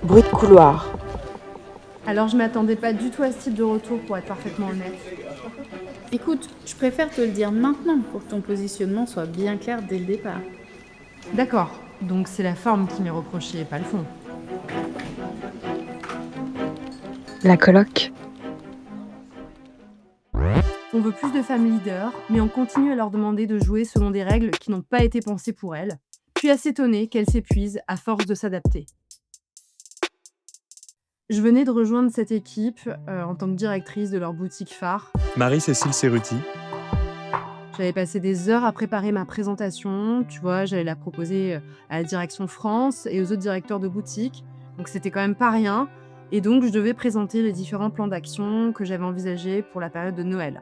Bruit de couloir. Alors je m'attendais pas du tout à ce type de retour pour être parfaitement honnête. Écoute, je préfère te le dire maintenant pour que ton positionnement soit bien clair dès le départ. D'accord, donc c'est la forme qui m'est reprochée, pas le fond. La coloc. On veut plus de femmes leaders, mais on continue à leur demander de jouer selon des règles qui n'ont pas été pensées pour elles. Je suis assez étonnée qu'elles s'épuisent à force de s'adapter. Je venais de rejoindre cette équipe en tant que directrice de leur boutique phare. Marie-Cécile Cerruti. J'avais passé des heures à préparer ma présentation, tu vois, j'allais la proposer à la direction France et aux autres directeurs de boutique. Donc c'était quand même pas rien. Et donc je devais présenter les différents plans d'action que j'avais envisagés pour la période de Noël.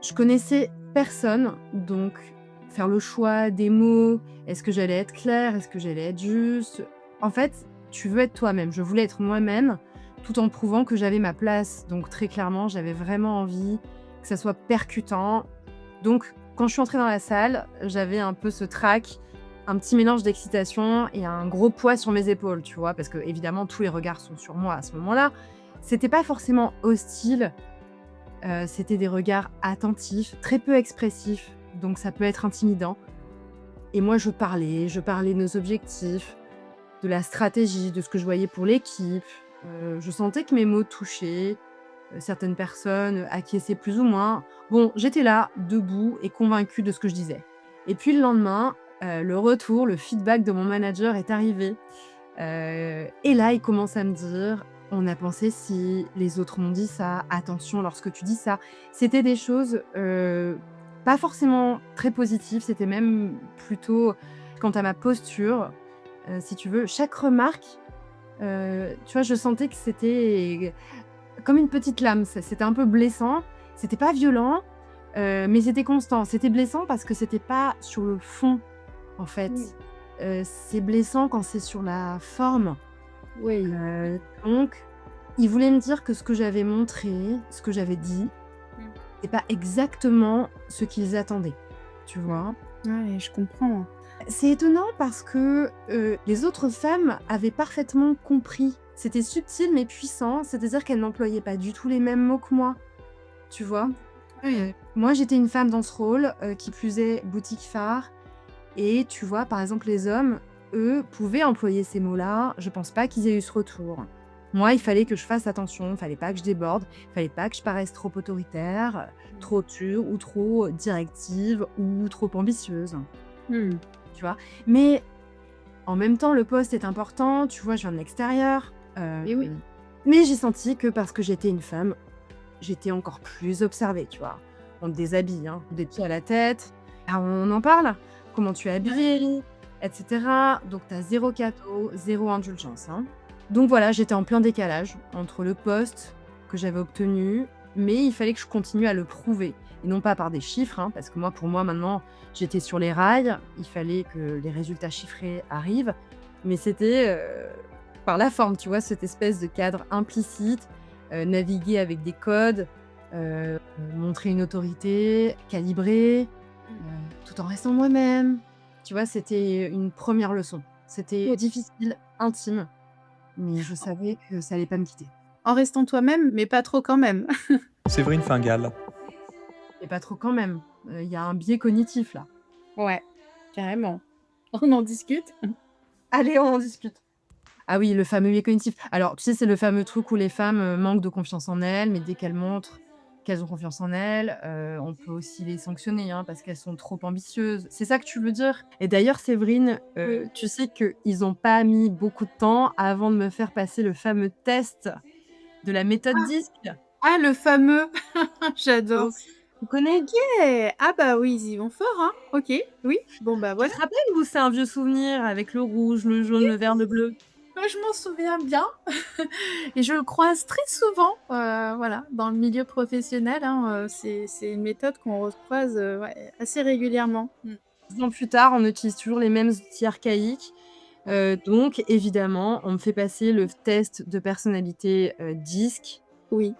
Je connaissais personne, donc faire le choix des mots, est-ce que j'allais être claire, est-ce que j'allais être juste. En fait, tu veux être toi-même. Je voulais être moi-même tout en prouvant que j'avais ma place. Donc très clairement, j'avais vraiment envie que ça soit percutant. Donc quand je suis entrée dans la salle, j'avais un peu ce trac, un petit mélange d'excitation et un gros poids sur mes épaules, tu vois, parce que évidemment tous les regards sont sur moi à ce moment-là. C'était pas forcément hostile, c'était des regards attentifs, très peu expressifs, donc ça peut être intimidant. Et moi je parlais de nos objectifs, de la stratégie, de ce que je voyais pour l'équipe. Je sentais que mes mots touchaient, certaines personnes acquiesçaient plus ou moins. Bon, j'étais là, debout et convaincue de ce que je disais. Et puis le lendemain, le retour, le feedback de mon manager est arrivé. Et là, il commence à me dire: «On a pensé ci, les autres m'ont dit ça, attention lorsque tu dis ça». C'était des choses, pas forcément très positives, c'était même plutôt quant à ma posture, si tu veux. Chaque remarque, tu vois, je sentais que c'était comme une petite lame, c'était un peu blessant. C'était pas violent, mais c'était constant. C'était blessant parce que c'était pas sur le fond, en fait. Oui. C'est blessant quand c'est sur la forme. Oui. Donc il voulait me dire que ce que j'avais montré, ce que j'avais dit, Mmh. c'est pas exactement ce qu'ils attendaient, tu vois? Ouais, je comprends. C'est étonnant parce que, les autres femmes avaient parfaitement compris. C'était subtil mais puissant, c'est-à-dire qu'elles n'employaient pas du tout les mêmes mots que moi, tu vois? Moi j'étais une femme dans ce rôle, qui plus est boutique phare et tu vois, par exemple, les hommes, eux, pouvaient employer ces mots-là. Je pense pas qu'ils aient eu ce retour. Moi, il fallait que je fasse attention, il fallait pas que je déborde, il fallait pas que je paraisse trop autoritaire, trop dure ou trop directive ou trop ambitieuse, Mmh. tu vois? Mais en même temps, le poste est important, tu vois? Je viens de l'extérieur, Et oui. mais j'ai senti que parce que j'étais une femme, j'étais encore plus observée, tu vois? On te déshabille, hein, des pieds à la tête. Ah, on en parle? Comment tu es habillée, et cetera. Donc tu as 0 cadeau, 0 indulgence, hein. Donc voilà, j'étais en plein décalage entre le poste que j'avais obtenu, mais il fallait que je continue à le prouver et non pas par des chiffres, hein, parce que moi, pour moi, maintenant, j'étais sur les rails. Il fallait que les résultats chiffrés arrivent, mais c'était, par la forme, tu vois? Cette espèce de cadre implicite, naviguer avec des codes, montrer une autorité, calibrer, tout en restant moi-même. Tu vois? C'était une première leçon. C'était Oui. difficile, intime, mais je savais que ça allait pas me quitter En restant toi-même, mais pas trop quand même. Séverine Fingal. et pas trop quand même. Il y a un biais cognitif là. Ouais, carrément. On en discute? Allez, on en discute. Ah oui, le fameux biais cognitif. Alors, tu sais, c'est le fameux truc où les femmes, manquent de confiance en elles, mais dès qu'elles montrent qu'elles ont confiance en elles, on peut aussi les sanctionner, hein, parce qu'elles sont trop ambitieuses. C'est ça que tu veux dire? Et d'ailleurs, Séverine, Oui. tu sais qu'ils ont pas mis beaucoup de temps avant de me faire passer le fameux test de la méthode Ah! DISC. Ah, le fameux! J'adore. Donc, tu connais? OK! Ah bah oui, ils y vont fort, hein. OK, oui, bon bah Tu voilà. te rappelles ou c'est un vieux souvenir avec le rouge, le jaune, le vert, le bleu? Je m'en souviens bien et je le croise très souvent, voilà, dans le milieu professionnel, hein, c'est une méthode qu'on recroise, ouais, assez régulièrement. Mmh. 10 ans plus tard, on utilise toujours les mêmes outils archaïques. Donc évidemment, on me fait passer le test de personnalité, DISC, Oui.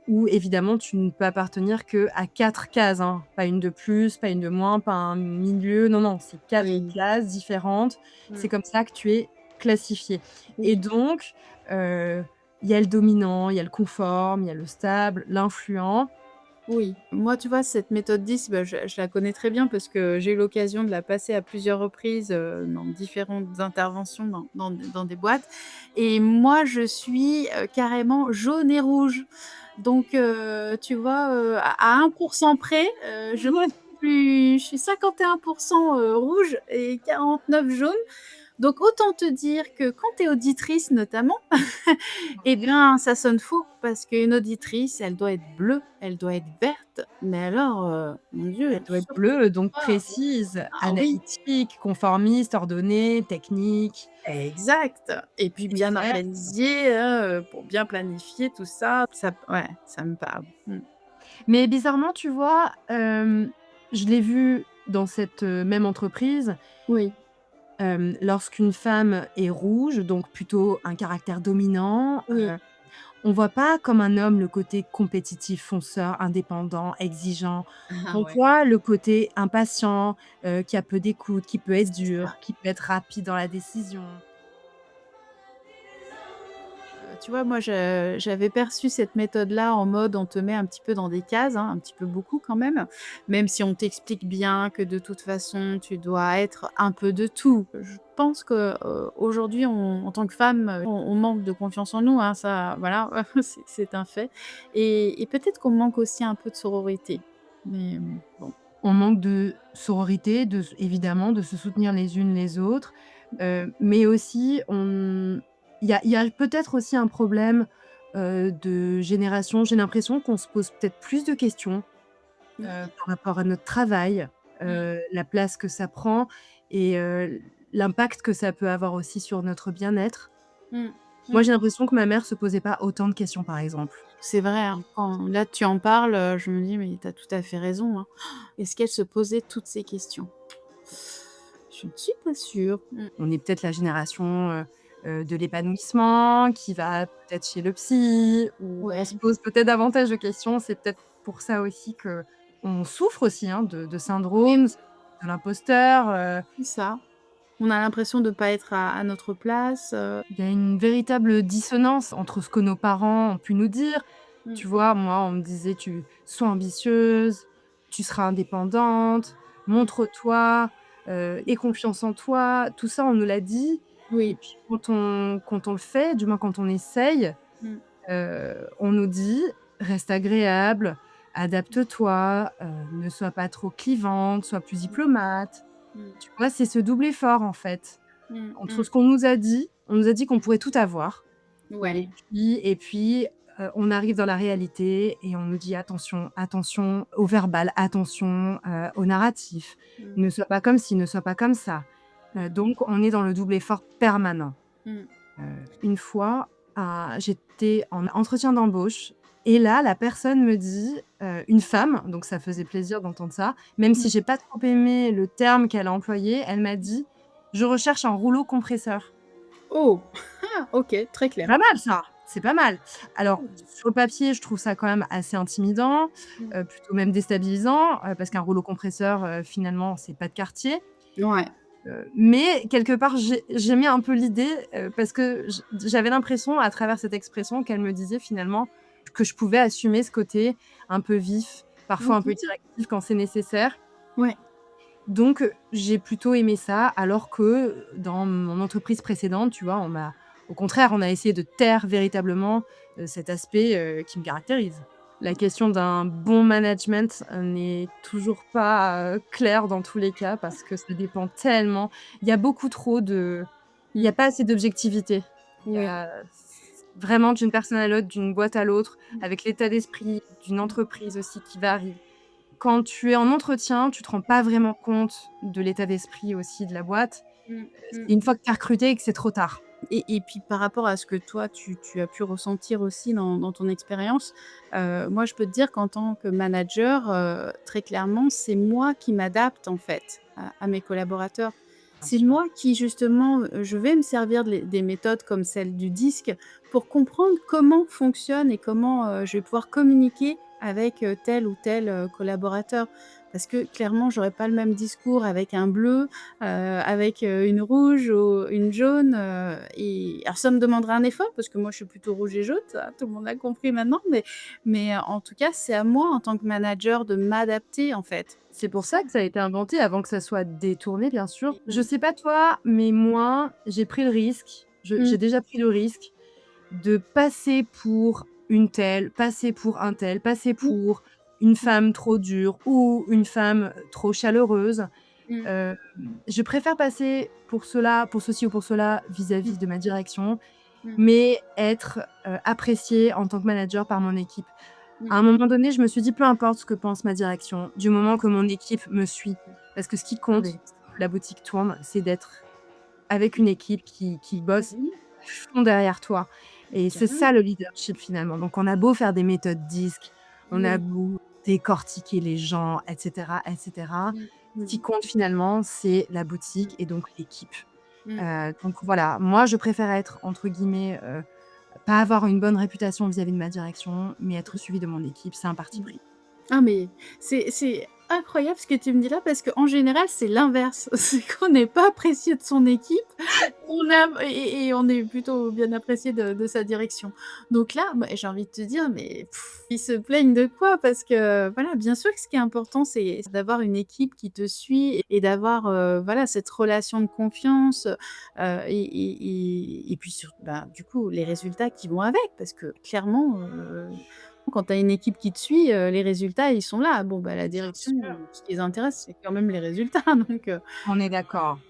où évidemment tu ne peux appartenir qu'à 4 cases, hein. Pas une de plus, pas une de moins, pas un milieu, non, non, c'est 4 Oui. cases différentes. Mmh. C'est comme ça que tu es classifié et Oui. donc il y a le dominant, il y a le conforme, il y a le stable, l'influent. Oui, moi, tu vois, cette méthode 10, bah, je la connais très bien parce que j'ai eu l'occasion de la passer à plusieurs reprises, dans différentes interventions dans des boîtes et moi, je suis, carrément jaune et rouge. Donc tu vois, à 1 près, je suis 51 rouge et 49 jaune. Donc autant te dire que quand tu es auditrice notamment, eh bien, ça sonne faux parce qu'une auditrice, elle doit être bleue, elle doit être verte, mais alors, mon Dieu, Elle doit être surtout bleue, donc pas précise, ah oui, analytique, conformiste, ordonnée, technique. exact et puis bien Exact. organisée, hein, pour bien planifier tout ça, ouais, ça me parle. Mais bizarrement, tu vois, je l'ai vu dans cette, même entreprise, Oui, lorsqu'une femme est rouge, donc plutôt un caractère dominant, oui. on voit pas comme un homme le côté compétitif, fonceur, indépendant, exigeant. Ah On ouais, voit le côté impatient, qui a peu d'écoute, qui peut être c'est dur, ça. qui peut être rapide dans la décision. Tu vois, moi, j'avais perçu cette méthode-là en mode on te met un petit peu dans des cases, hein, un petit peu beaucoup quand même, même si on t'explique bien que de toute façon, tu dois être un peu de tout. Je pense que, aujourd'hui, en tant que femme, on manque de confiance en nous, hein, ça, voilà, c'est un fait et peut-être qu'on manque aussi un peu de sororité, mais bon. On manque de sororité, évidemment, de se soutenir les unes les autres, mais aussi il y a peut-être aussi un problème, de génération. J'ai l'impression qu'on se pose peut-être plus de questions, Oui. par rapport à notre travail, Mmh. la place que ça prend et l'impact que ça peut avoir aussi sur notre bien-être. Mmh. Moi, Mmh. j'ai l'impression que ma mère se posait pas autant de questions, par exemple. C'est vrai, hein, quand là tu en parles, je me dis: «Mais tu as tout à fait raison, hein». Est-ce qu'elle se posait toutes ces questions? Je ne suis pas sûre. On est peut-être la génération, de l'épanouissement, qui va peut-être chez le psy, où on se Ouais, pose peut-être davantage de questions. C'est peut-être pour ça aussi qu'on souffre aussi, hein, de oui, syndrome, de l'imposteur, c'est ça. On a l'impression de pas être à notre place, il y a une véritable dissonance entre ce que nos parents ont pu nous dire. mmh, Tu vois, moi, on me disait: «Tu sois ambitieuse, tu seras indépendante, mmh, montre-toi, aie confiance en toi». Tout ça, on nous l'a dit et oui, puis quand on le fait, du moins quand on essaye, mmh, on nous dit: «Reste agréable, adapte-toi, ne sois pas trop clivante, sois plus mmh, diplomate». mmh, Tu vois, c'est ce double effort, en fait. mmh, Entre mmh, ce qu'on nous a dit, on nous a dit qu'on pourrait tout avoir ouais, et puis, on arrive dans la réalité et on nous dit: «Attention, attention au verbal, attention, au narratif. mmh, Ne sois pas comme ci, ne sois pas comme ça». mmh, Donc on est dans le double effort permanent. mmh, Une fois, j'étais en entretien d'embauche et là, la personne me dit, une femme, donc ça faisait plaisir d'entendre ça, même si mmh. j'ai pas trop aimé le terme qu'elle a employé, elle m'a dit: «Je recherche un rouleau compresseur». Oh! Ah! OK, très C'est clair. pas mal ça, c'est pas mal. Alors, sur le papier, je trouve ça quand même assez intimidant, Mmh. plutôt même déstabilisant, parce qu'un rouleau compresseur, finalement, c'est pas de quartier. Ouais. Mais quelque part, j'aimais un peu l'idée, parce que j'avais l'impression à travers cette expression qu'elle me disait finalement que je pouvais assumer ce côté un peu vif, parfois un peu OK. directif quand c'est nécessaire. Ouais. Donc j'ai plutôt aimé ça, alors que dans mon entreprise précédente, tu vois, au contraire, on a essayé de taire véritablement, cet aspect, qui me caractérise. La question d'un bon management, n'est toujours pas, claire dans tous les cas parce que ça dépend tellement. Il y a beaucoup trop de il y a Mmh. pas assez d'objectivité. Il y Oui. a vraiment d'une personne à l'autre, d'une boîte à l'autre, Mmh. avec l'état d'esprit d'une entreprise aussi qui varie. Quand tu es en entretien, tu te rends pas vraiment compte de l'état d'esprit aussi de la boîte. Mmh. Mmh. C'est une fois que tu es recruté et que c'est trop tard. Et puis par rapport à ce que toi tu as pu ressentir aussi dans ton expérience, moi je peux te dire qu'en tant que manager, très clairement, c'est moi qui m'adapte en fait à mes collaborateurs. Bien C'est sûr. moi qui justement, je vais me servir des méthodes comme celle du disque pour comprendre comment fonctionne et comment, je vais pouvoir communiquer avec, tel ou tel, collaborateur. Parce que clairement, j'aurais pas le même discours avec un bleu, avec, une rouge ou une jaune, et alors ça me demandera un effort parce que moi je suis plutôt rouge et jaune, ça tout le monde l'a compris maintenant, mais en tout cas, c'est à moi en tant que manager de m'adapter, en fait. C'est pour ça que ça a été inventé avant que ça soit détourné, bien sûr. Mmh. Je sais pas toi, mais moi, j'ai pris le risque, Mmh. j'ai déjà pris le risque de passer pour une telle, passer pour un tel, passer Mmh. pour une femme trop dure ou une femme trop chaleureuse. Mmh. Heu, je préfère passer pour cela, pour ceci ou pour cela Mmh. vis-à-vis de ma direction, Mmh. mais être, appréciée en tant que manager par mon équipe. À Mmh. un moment donné, je me suis dit: «Peu importe ce que pense ma direction, du moment que mon équipe me suit». Parce que ce qui compte, Oui. la boutique tourne, c'est d'être avec une équipe qui bosse Oui, à fond derrière toi et c'est carrément. ça le leadership finalement. Donc on a beau faire des méthodes DISC, on a Oui. beau décortiquer les gens et cetera et cetera. Mmh. Ce Mmh. qui compte finalement, c'est la boutique et donc l'équipe. Mmh. Donc voilà, moi je préfère être entre guillemets, pas avoir une bonne réputation vis-à-vis de ma direction, mais être suivie de mon équipe, c'est un parti Mmh. pris. Ah mais c'est incroyable ce que tu me dis là parce qu'en général, c'est l'inverse. C'est qu'on n'est pas apprécié de son équipe, on a et on est plutôt bien apprécié de sa direction. Donc là, bah, j'ai envie de te dire, mais ils se plaignent de quoi? Parce que voilà, bien sûr que ce qui est important, c'est d'avoir une équipe qui te suit et d'avoir, voilà, cette relation de confiance, et puis bah, du coup, les résultats qui vont avec. Parce que clairement, quand tu as une équipe qui te suit, les résultats, ils sont là. Bon, bah, la Bien direction, sûr. ce qui les intéresse, c'est quand même les résultats. Donc, de On est d'accord.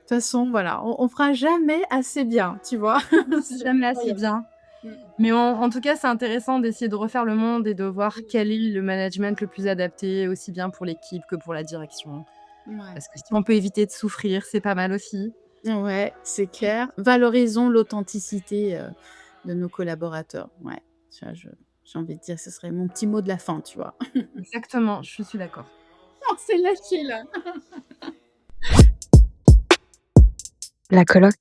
toute façon, voilà, on fera jamais assez bien, tu vois? C'est Jamais assez incroyable. bien. Mmh. Mais en tout cas, c'est intéressant d'essayer de refaire le monde et de voir quel est le management le plus adapté, aussi bien pour l'équipe que pour la direction. Ouais. Parce que si on peut éviter de souffrir, c'est pas mal aussi. Ouais, c'est clair. Valorisons l'authenticité, de nos collaborateurs. Ouais, ça j'ai envie de dire, ce serait mon petit mot de la fin, tu vois? Exactement, je suis d'accord. On s'est lâché là. La coloc.